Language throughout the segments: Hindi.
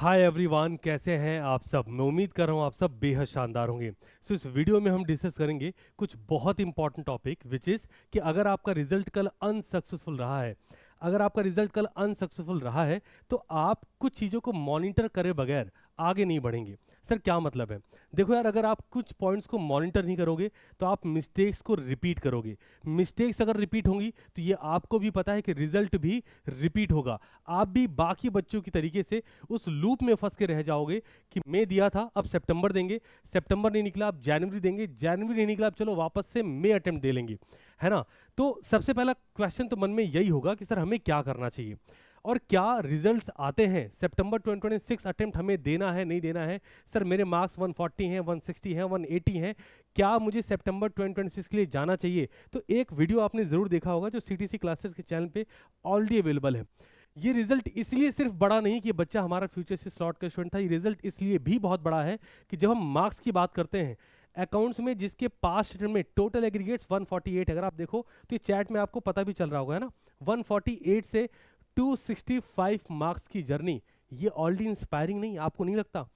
हाय एवरीवन, कैसे हैं आप सब। मैं उम्मीद कर रहा हूँ आप सब बेहद शानदार होंगे। इस वीडियो में हम डिस्कस करेंगे कुछ बहुत इंपॉर्टेंट टॉपिक विच इज़ कि अगर आपका रिजल्ट कल अनसक्सेसफुल रहा है, तो आप कुछ चीज़ों को मॉनिटर करे बगैर आगे नहीं बढ़ेंगे। सर क्या मतलब है? देखो यार, अगर आप कुछ पॉइंट्स को मॉनिटर नहीं करोगे तो आप मिस्टेक्स को रिपीट करोगे। मिस्टेक्स अगर रिपीट होंगी तो ये आपको भी पता है कि रिजल्ट भी रिपीट होगा। आप भी बाकी बच्चों की तरीके से उस लूप में फंस के रह जाओगे कि मई दिया था अब सितंबर देंगे, सितंबर नहीं निकला अब जनवरी देंगे, जनवरी नहीं निकला अब चलो वापस से मई अटेम्प्ट दे लेंगे, है ना। तो सबसे पहला क्वेश्चन तो मन में यही होगा कि सर हमें क्या करना चाहिए और क्या रिजल्ट्स आते हैं सितंबर 2026 अटेम्प्ट हमें देना है नहीं देना है। सर मेरे मार्क्स 140 हैं, 160 हैं, 180 हैं, क्या मुझे सितंबर 2026 के लिए जाना चाहिए? तो एक वीडियो आपने जरूर देखा होगा जो सीटीसी क्लासेस के चैनल पे ऑलरेडी अवेलेबल है। ये रिजल्ट इसलिए सिर्फ बड़ा नहीं कि बच्चा हमारा फ्यूचर से स्लॉट का स्टूडेंट था, ये रिजल्ट इसलिए भी बहुत बड़ा है कि जब हम मार्क्स की बात करते हैं अकाउंट्स में जिसके पास में टोटल एग्रीगेट्स 148, अगर आप देखो तो ये चैट में आपको पता भी चल रहा होगा, है ना। 148 से 265 मार्क्स की जर्नी, ये ऑलरेडी इंस्पायरिंग नहीं, आपको नहीं लगता?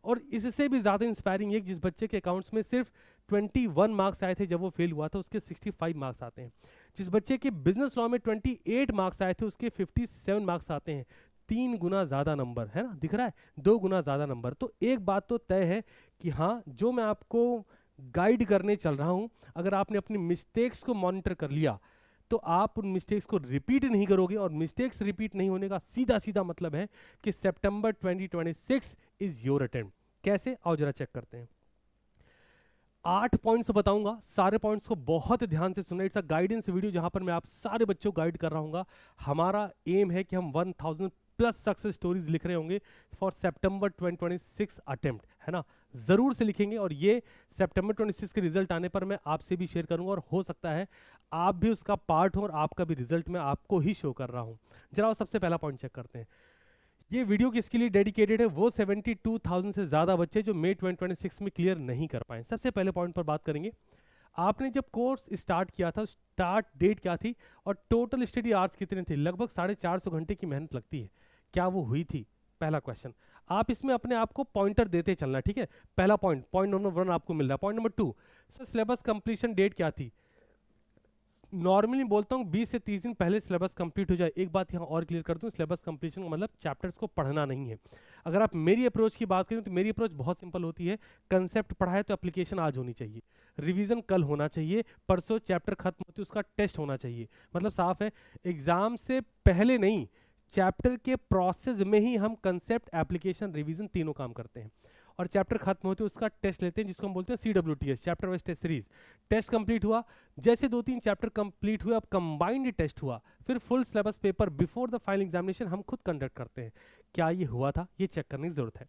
और इससे भी ज़्यादा इंस्पायरिंग एक जिस बच्चे के अकाउंट्स में सिर्फ 21 मार्क्स आए थे जब वो फेल हुआ था, उसके 65 मार्क्स आते हैं। जिस बच्चे के बिजनेस लॉ में 28 मार्क्स आए थे उसके 57 मार्क्स आते हैं। 3 गुना ज़्यादा नंबर, है ना, दिख रहा है, 2 गुना ज़्यादा नंबर। तो एक बात तो तय है कि हाँ, जो मैं आपको गाइड करने चल रहा हूँ, अगर आपने अपनी मिस्टेक्स को मॉनिटर कर लिया तो आप उन मिस्टेक्स को रिपीट नहीं करोगे, और मिस्टेक्स रिपीट नहीं होने का सीधा सीधा मतलब है कि सितंबर 2026 इज योर अटेम्प्ट। कैसे, आओ जरा चेक करते हैं। 8 पॉइंट्स बताऊंगा, सारे पॉइंट्स को बहुत ध्यान से सुनना। इट्स अ गाइडेंस वीडियो जहां पर मैं आप सारे बच्चों को गाइड कर रहा हूँ। हमारा एम है कि हम 1000 प्लस सक्सेस स्टोरीज लिख रहे होंगे फॉर सितंबर 2026 अटेम्प्ट, है ना। जरूर से लिखेंगे और ये सितंबर 26 के रिजल्ट आने पर मैं आपसे भी शेयर करूंगा, और हो सकता है आप भी उसका पार्ट हो और आपका भी रिजल्ट मैं आपको ही शो कर रहा हूं। जरा सबसे पहला पॉइंट चेक करते हैं। ये वीडियो किसके लिए डेडिकेटेड है? वो 72,000 से ज़्यादा बच्चे जो मई 2026 में क्लियर नहीं कर पाए। सबसे पहले पॉइंट पर बात करेंगे। आपने जब कोर्स स्टार्ट किया था, स्टार्ट डेट क्या थी और टोटल स्टडी आवर्स कितने थे? लगभग 450 घंटे की मेहनत लगती है, क्या वो हुई थी? पहला क्वेश्चन। आप इसमें अपने आप को पॉइंटर देते चलना, ठीक है। पहला पॉइंट, पॉइंट नंबर 1 आपको मिल रहा है। Point number 2, sir syllabus completion date क्या थी? नॉर्मली बोलता हूँ 20 से 30 दिन पहले सिलेबस कंप्लीट हो जाए। एक बात यहाँ और क्लियर कर दूँ, सिलेबस कंप्लीशन का मतलब चैप्टर्स को पढ़ना नहीं है। अगर आप मेरी अप्रोच की बात करें तो मेरी अप्रोच बहुत सिंपल होती है। कंसेप्ट पढ़ा है तो एप्लीकेशन आज होनी चाहिए, रिवीजन कल होना चाहिए, परसों चैप्टर खत्म होते उसका टेस्ट होना चाहिए। मतलब साफ है, एग्जाम से पहले नहीं, चैप्टर के प्रोसेस में ही हम कंसेप्ट, एप्लीकेशन, रिवीजन तीनों काम करते हैं। और चैप्टर खत्म होते उसका टेस्ट लेते हैं जिसको हम बोलते हैं CWTS, chapter wise test series. Test complete हुआ, जैसे 2-3 चैप्टर कंप्लीट हुए, अब कंबाइंड टेस्ट हुआ, फिर full syllabus paper before the final examination हम खुद कंडक्ट करते हैं। क्या ये हुआ था? ये चेक करने की जरूरत है।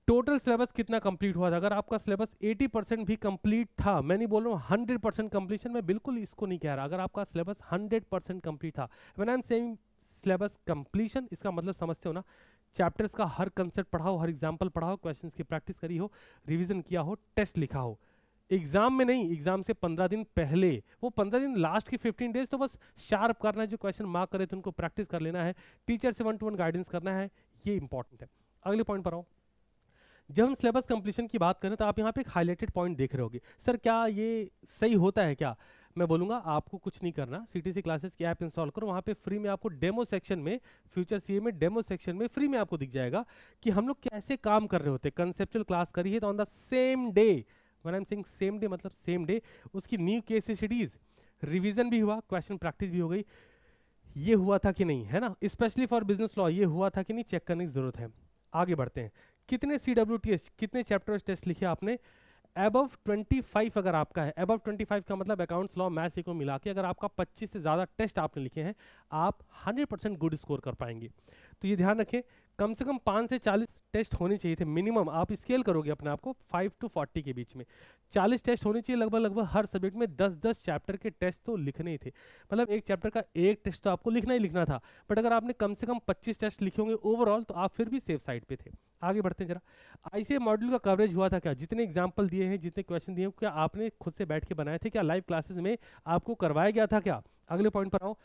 टोटल सिलेबस कितना कंप्लीट हुआ था? अगर आपका सिलेबस 80% भी कंप्लीट था, मैं नहीं बोल रहा हूँ 100% कंप्लीशन, मैं बिल्कुल इसको नहीं कह रहा, अगर आपका सिलेबस 100% कंप्लीट था, when I am saying syllabus completion, इसका मतलब समझते हो ना, चैप्टर्स का हर कंसेप्ट पढ़ा हो, हर एग्जाम्पल पढ़ा हो, क्वेश्चंस की प्रैक्टिस करी हो, रिवीजन किया हो, टेस्ट लिखा हो। एग्जाम में नहीं, एग्जाम से 15 दिन पहले, वो 15 दिन, लास्ट के 15 डेज तो बस शार्प करना है, जो क्वेश्चन मार्क करे थे उनको प्रैक्टिस कर लेना है, टीचर से 1-to-1 गाइडेंस करना है, ये इंपॉर्टेंट है। अगले पॉइंट पर आओ। जब हम सिलेबस कंप्लीशन की बात करें तो आप यहाँ पे एक हाईलाइटेड पॉइंट देख रहे होगे। सर क्या ये सही होता है क्या? मैं बोलूँगा आपको कुछ नहीं करना, सीटीसी क्लासेस की ऐप इंस्टॉल करो, वहाँ पे फ्री में आपको डेमो सेक्शन में, फ्यूचर सीए में डेमो सेक्शन में फ्री में आपको दिख जाएगा कि हम लोग कैसे काम कर रहे होते हैं। कंसेप्चुअल क्लास करी है तो on the same day, when I am saying same day मतलब सेम डे, उसकी न्यू केस स्टडीज, रिवीजन भी हुआ, क्वेश्चन प्रैक्टिस भी हो गई। ये हुआ था कि नहीं, है ना, स्पेशली फॉर बिजनेस लॉ ये हुआ था कि नहीं, चेक करने की जरूरत है। आगे बढ़ते हैं। कितने CWTS, कितने चैप्टर टेस्ट लिखे आपने? अबव 25 अगर आपका है, अबव 25 का मतलब अकाउंट्स, लॉ, मैथ्स को मिला के अगर आपका 25 से ज़्यादा टेस्ट आपने लिखे हैं, आप 100% गुड स्कोर कर पाएंगे। तो ये ध्यान रखें, कम से कम 5 से 40 टेस्ट होने चाहिए थे मिनिमम। आप स्केल करोगे अपने आप को 5 to 40 के बीच में, 40 टेस्ट होने चाहिए लगभग लगभग हर सब्जेक्ट में। 10-10 चैप्टर के टेस्ट तो लिखने ही थे, मतलब एक चैप्टर का एक टेस्ट तो आपको लिखना ही लिखना था। बट अगर आपने कम से कम 25 टेस्ट लिखे होंगे ओवरऑल तो आप फिर भी सेफ साइड पे थे। आगे बढ़ते हैं जरा। आईसीए मॉड्यूल का कवरेज हुआ था क्या? जितने एग्जाम्पल दिए हैं, जितने क्वेश्चन दिए हैं, क्या आपने खुद से बैठ के बनाए थे? क्या लाइव क्लासेस में आपको करवाया गया था क्या? अगले पॉइंट पर आओ।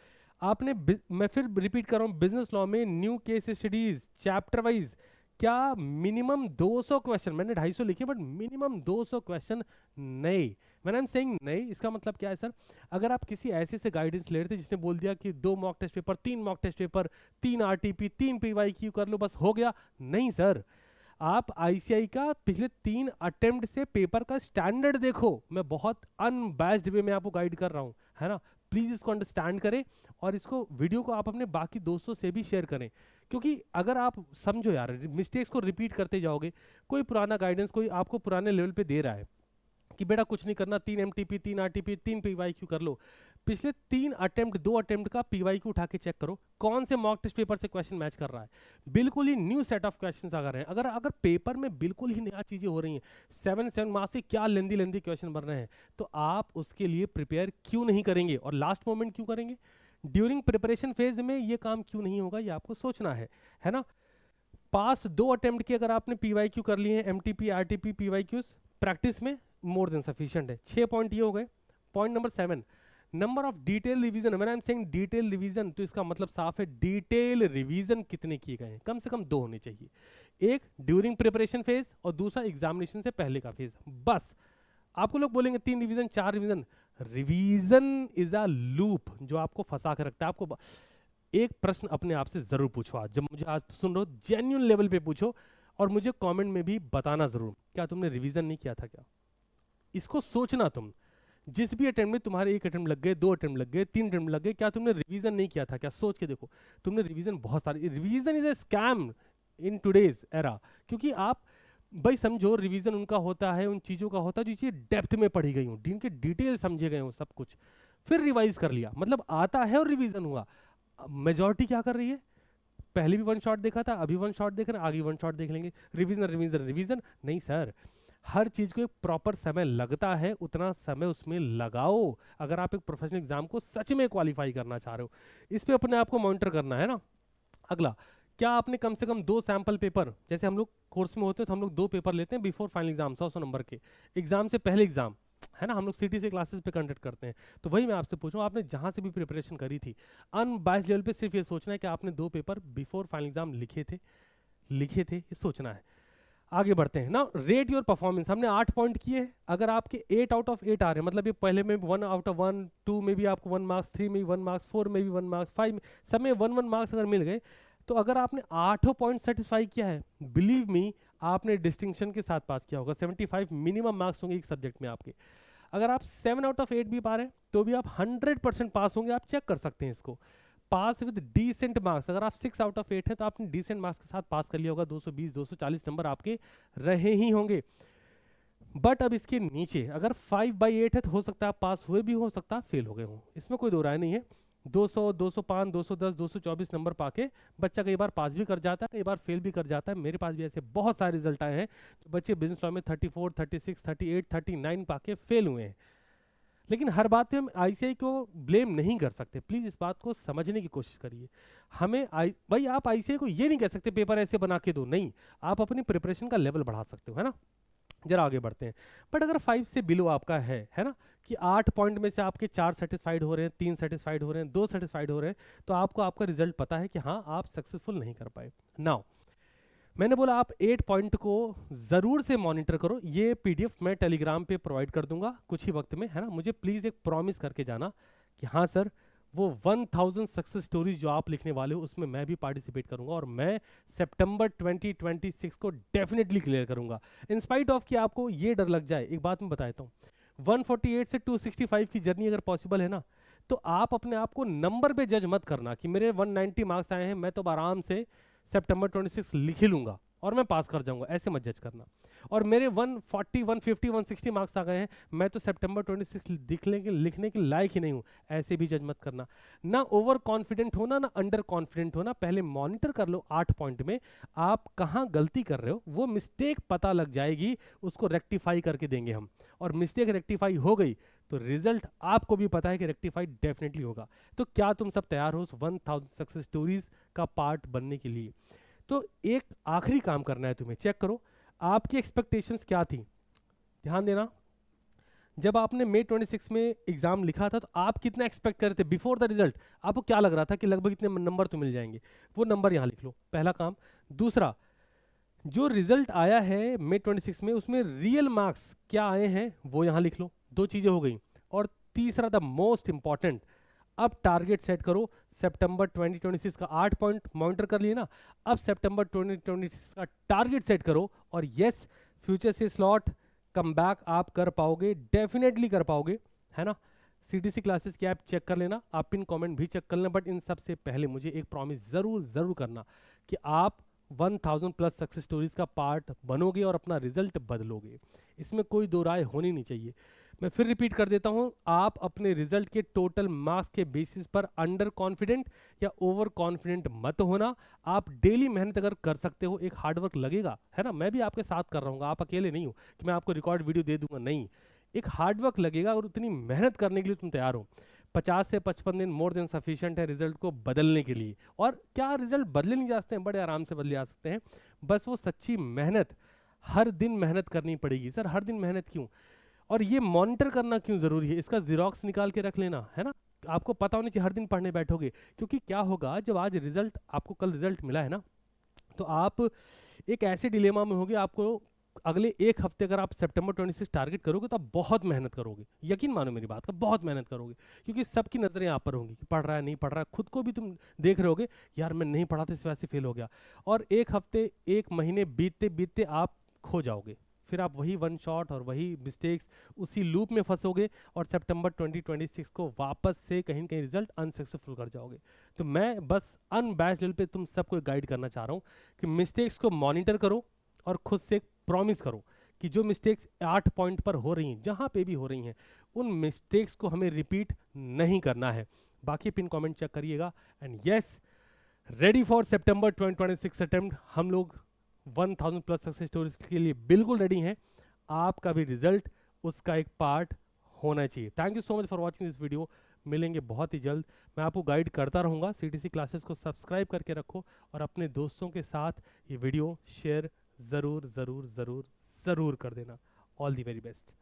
आपने, मैं फिर रिपीट कर रहा हूँ, बिजनेस लॉ में new case studies chapter wise क्या मिनिमम 200 क्वेश्चन, मैंने 250 लिखे बट मिनिमम 200 क्वेश्चन नहीं। व्हेन आई एम सेइंग नहीं, इसका मतलब क्या है सर? अगर आप किसी ऐसे से गाइडेंस ले रहे थे जिसने बोल दिया कि 2 mock test paper, 3 mock test paper, 3 RTP, 3 PYQ कर लो बस हो गया, नहीं सर। आप आईसीआई का पिछले 3 अटेम्प्ट से पेपर का स्टैंडर्ड देखो। मैं बहुत अनबैस्ड वे में आपको गाइड कर रहा हूँ, है ना? प्लीज इसको अंडरस्टैंड करें और इसको वीडियो को आप अपने बाकी दोस्तों से भी शेयर करें, क्योंकि अगर आप समझो यार, मिस्टेक्स को रिपीट करते जाओगे, कोई पुराना गाइडेंस कोई आपको पुराने लेवल पे दे रहा है कि बेटा कुछ नहीं करना, 3 एमटीपी, 3 आरटीपी, 3 पीवाईक्यू कर लो, पिछले 3 अटेम्प्ट 2 अटेम्प्ट का पीवाईक्यू उठा के चेक करो कौन से मॉक टेस्ट पेपर से क्वेश्चन मैच कर रहा है। बिल्कुल ही न्यू सेट ऑफ क्वेश्चंस आ रहे हैं। अगर पेपर में बिल्कुल ही नया चीजें हो रही हैं, 7 मार्क्स से क्या लेंदी क्वेश्चन बन रहे हैं, तो आप उसके लिए प्रिपेयर क्यों नहीं करेंगे और लास्ट मोमेंट क्यों करेंगे? ड्यूरिंग प्रिपरेशन फेज में ये काम क्यों नहीं होगा, ये आपको सोचना है ना? पास 2 अटेम्प्ट की अगर आपने पीवाईक्यू कर लिए हैं, एमटीपी, आरटीपी, पीवाईक्यूज, प्रैक्टिस में मोर देन सफिशिएंट है। 6 पॉइंट ये हो गए। Point number 7, number of detail revision. When I am saying detail revision, तो इसका मतलब साफ है डिटेल रिवीजन कितने किए गए हैं? कम से कम 2 होने चाहिए, एक ड्यूरिंग प्रिपरेशन फेज और दूसरा एग्जामिनेशन से पहले का फेज। बस आपको लोग बोलेंगे 3 revision, 4 revision. Revision is a loop जो आपको फंसा कर रखता है। आपको एक प्रश्न अपने आप से जरूर पूछो, आज जब मुझे आज सुन रहे हो, जेन्युइन लेवल पे पूछो और मुझे कमेंट में भी बताना जरूर, क्या तुमने रिवीजन नहीं किया था क्या? इसको सोचना तुम, जिस भी अटेम्प्ट में तुम्हारे 1 अटेम्प्ट लग गए, 2 अटेम्प्ट लग गए, 3 अटेम्प्ट लग गए, क्या तुमने रिवीजन नहीं किया था क्या? सोच के देखो, तुमने रिवीजन बहुत सारी, revision is a scam in today's era. क्योंकि आप भाई समझो, रिवीजन उनका होता है, उन चीजों का होता है जो चीजें डेप्थ में पढ़ी गई हूँ, जिनके डिटेल समझे गए हो सब कुछ, फिर रिवाइज कर लिया, मतलब आता है और रिवीजन हुआ। मेजॉरिटी क्या कर रही है? पहले भी 1 शॉट देखा था, अभी 1 शॉट देख रहे हैं, आगे 1 शॉट देख लेंगे, रिवीजन रिवीजन रिवीजन। नहीं सर, हर चीज को एक प्रॉपर समय लगता है, उतना समय उसमें लगाओ अगर आप एक प्रोफेशनल एग्जाम को सच में क्वालिफाई करना चाह रहे हो। इस पे अपने आप को मॉनिटर करना है ना। अगला, क्या आपने कम से कम 2 सैंपल पेपर, जैसे हम लोग कोर्स में होते हैं तो हम लोग 2 पेपर लेते हैं बिफोर फाइनल एग्जाम, 100 नंबर के एग्जाम से पहले एग्जाम, है ना? हम लोग सीटी से क्लासेस पे कंडक्ट करते हैं। तो वही मैं आपसे पूछूं, आपने जहां से भी प्रिपरेशन करी थी, अनबाइस्ड लेवल पे सिर्फ ये सोचना है कि आपने 2 पेपर बिफोर फाइनल एग्जाम लिखे थे, ये सोचना है। आगे बढ़ते हैं ना। रेट योर परफॉर्मेंस, हमने 8 पॉइंट किए। अगर आपके 8 आउट ऑफ 8 आ रहे हैं, मतलब ये पहले में 1 आउट ऑफ 1, 2 में भी आपको 1 मार्क्स, 3 में भी 1 मार्क्स, 4 में भी 1 मार्क्स, 5 में, सब में 1 मार्क्स अगर मिल गए, तो अगर आपने 8 पॉइंट सेटिस्फाई किया है, बिलीव मी आपने डिस्टिंक्शन के साथ पास किया होगा। 75 मिनिमम मार्क्स होंगे एक सब्जेक्ट में आपके। अगर आप 7 आउट ऑफ 8 भी पा रहे हैं तो भी आप 100% पास होंगे। आप चेक कर सकते हैं इसको, पास विद डिसेंट मार्क्स। अगर आप 6 आउट ऑफ 8 है तो आपने डिसेंट मार्क्स के साथ पास कर लिया होगा, 220 240 नंबर आपके रहे ही होंगे। बट अब इसके नीचे अगर 5/8 है तो हो सकता है आप पास हुए भी, हो सकता है फेल हो गए हो, इसमें कोई दो राय नहीं है। 200 205 210 224 नंबर पाके बच्चा कई बार पास भी कर जाता है, कई बार फेल भी कर जाता है। मेरे पास भी ऐसे बहुत सारे रिजल्ट आए हैं, बच्चे बिजनेस लॉ में 34 36 38 39 पाके फेल हुए हैं। लेकिन हर बात पे हम आईसीआई को ब्लेम नहीं कर सकते, प्लीज इस बात को समझने की कोशिश करिए। हमें भाई आप आईसीआई को ये नहीं कह सकते पेपर ऐसे बना के दो, नहीं, आप अपनी प्रिपरेशन का लेवल बढ़ा सकते हो, है ना। जरा आगे बढ़ते हैं। बट अगर 5 से बिलो आपका है ना, कि 8 पॉइंट में से आपके 4 सेटिस्फाइड हो रहे हैं, 3 सेटिस्फाइड हो रहे हैं, 2 सेटिस्फाइड हो रहे हैं, तो आपको आपका रिजल्ट पता है कि हाँ आप सक्सेसफुल नहीं कर पाए। नाउ मैंने बोला आप 8 पॉइंट को जरूर से मॉनिटर करो। ये पीडीएफ मैं टेलीग्राम पे प्रोवाइड कर दूंगा कुछ ही वक्त में, है ना। मुझे प्लीज एक प्रॉमिस करके जाना कि हाँ सर, वो 1000 सक्सेस स्टोरीज जो आप लिखने वाले हो उसमें मैं भी पार्टिसिपेट करूंगा और मैं सितंबर 2026 को डेफिनेटली क्लियर करूंगा। इंस्पाइट ऑफ कि आपको ये डर लग जाए, एक बात मैं बता देता हूँ, 148 से 265 की जर्नी अगर पॉसिबल है ना, तो आप अपने आप को नंबर पे जज मत करना कि मेरे 190 मार्क्स आए हैं, मैं तो आराम से सितंबर 26 लिख ही लूंगा और मैं पास कर जाऊंगा, ऐसे मत जज करना। और मेरे 140 150 160 मार्क्स आ गए हैं, मैं तो सितंबर 26 लिखने के लायक ही नहीं हूं, ऐसे भी जज मत करना। ना ओवर कॉन्फिडेंट होना, ना अंडर कॉन्फिडेंट होना। पहले मॉनिटर कर लो 8 पॉइंट में आप कहां गलती कर रहे हो, वो मिस्टेक पता लग जाएगी, उसको रेक्टिफाई करके देंगे हम। और मिस्टेक रेक्टिफाई हो गई तो रिजल्ट आपको भी पता है कि रेक्टिफाइड डेफिनेटली होगा। तो क्या तुम सब तैयार हो उस 1000 सक्सेस स्टोरीज का पार्ट बनने के लिए? तो एक आखिरी काम करना है तुम्हें, चेक करो आपकी एक्सपेक्टेशंस क्या थी। ध्यान देना, जब आपने मई 26 में एग्जाम लिखा था तो आप कितना एक्सपेक्ट कर रहे थे बिफोर द रिजल्ट? आपको क्या लग रहा था कि लगभग इतने नंबर तो मिल जाएंगे? वो नंबर यहां लिख लो, पहला काम। दूसरा, जो रिजल्ट आया है May 26 में, उसमें रियल मार्क्स क्या आए हैं वो यहाँ लिख लो। दो चीज़ें हो गई। और तीसरा, द मोस्ट इंपॉर्टेंट, अब टारगेट सेट करो। सितंबर 2026 का 8 पॉइंट मॉनिटर कर लिए ना, अब सितंबर 2026 का टारगेट सेट करो। और यस, फ्यूचर से स्लॉट कम बैक आप कर पाओगे, डेफिनेटली कर पाओगे, है ना। CTC क्लासेस की ऐप चेक कर लेना, आप पिन कमेंट भी चेक कर लेना। बट इन सबसे पहले मुझे एक प्रॉमिस ज़रूर करना कि आप 1000 प्लस सक्सेस स्टोरीज का पार्ट बनोगे और अपना रिजल्ट बदलोगे। इसमें कोई दो राय होनी नहीं चाहिए। मैं फिर रिपीट कर देता हूं, आप अपने रिजल्ट के टोटल मार्क्स के बेसिस पर अंडर कॉन्फिडेंट या ओवर कॉन्फिडेंट मत होना। आप डेली मेहनत अगर कर सकते हो, एक हार्डवर्क लगेगा, है ना। मैं भी आपके साथ कर रहा हूँ, आप अकेले नहीं हो कि मैं आपको रिकॉर्ड वीडियो दे दूंगा, नहीं। एक हार्डवर्क लगेगा और उतनी मेहनत करने के लिए तुम तैयार हो। 50 से 55 दिन मोर देन सफिशिएंट है रिजल्ट को बदलने के लिए। और क्या रिजल्ट बदले नहीं जा सकते हैं? बड़े आराम से बदले जा सकते हैं। बस वो सच्ची मेहनत, हर दिन मेहनत करनी पड़ेगी। सर हर दिन मेहनत क्यों, और ये मॉनिटर करना क्यों जरूरी है? इसका जीरोक्स निकाल के रख लेना, है ना। आपको पता होना चाहिए हर दिन पढ़ने बैठोगे। क्योंकि क्या होगा, जब आज रिजल्ट, आपको कल रिजल्ट मिला है ना, तो आप एक ऐसे डिलेमा में होगे, आपको अगले एक हफ्ते अगर आप सितंबर 26 टारगेट करोगे तो आप बहुत मेहनत करोगे। यकीन मानो मेरी बात का, बहुत मेहनत करोगे। क्योंकि सबकी नजरें आप पर होंगी कि पढ़ रहा है नहीं पढ़ रहा है। खुद को भी तुम देख रहे होगे, यार मैं नहीं पढ़ा था इस वजह से फेल हो गया। और एक हफ्ते, एक महीने बीतते बीतते आप खो जाओगे। फिर आप वही वन शॉट और वही मिस्टेक्स, उसी लूप में फंसोगे और सितंबर 2026 को वापस से कहीं ना कहीं रिजल्ट अनसक्सेसफुल कर जाओगे। तो मैं बस अनबैच लेवल पे तुम सबको गाइड करना चाह रहा हूँ कि मिस्टेक्स को मॉनिटर करो और खुद से प्रॉमिस करो कि जो मिस्टेक्स 8 पॉइंट पर हो रही हैं, जहाँ पे भी हो रही हैं, उन मिस्टेक्स को हमें रिपीट नहीं करना है। बाकी पिन कमेंट चेक करिएगा। And yes, ready for September 2026 attempt. हम लोग 1000 प्लस सक्सेस स्टोरीज के लिए बिल्कुल रेडी हैं। आपका भी रिजल्ट उसका एक पार्ट होना चाहिए। Thank you so much for watching this video. मिलेंगे बहुत ही जल्द। मैं आपको गाइड करता रहूँगा। CTC क्लासेस को सब्सक्राइब करके रखो और अपने दोस्तों के साथ ये वीडियो शेयर ज़रूर कर देना। All the very best.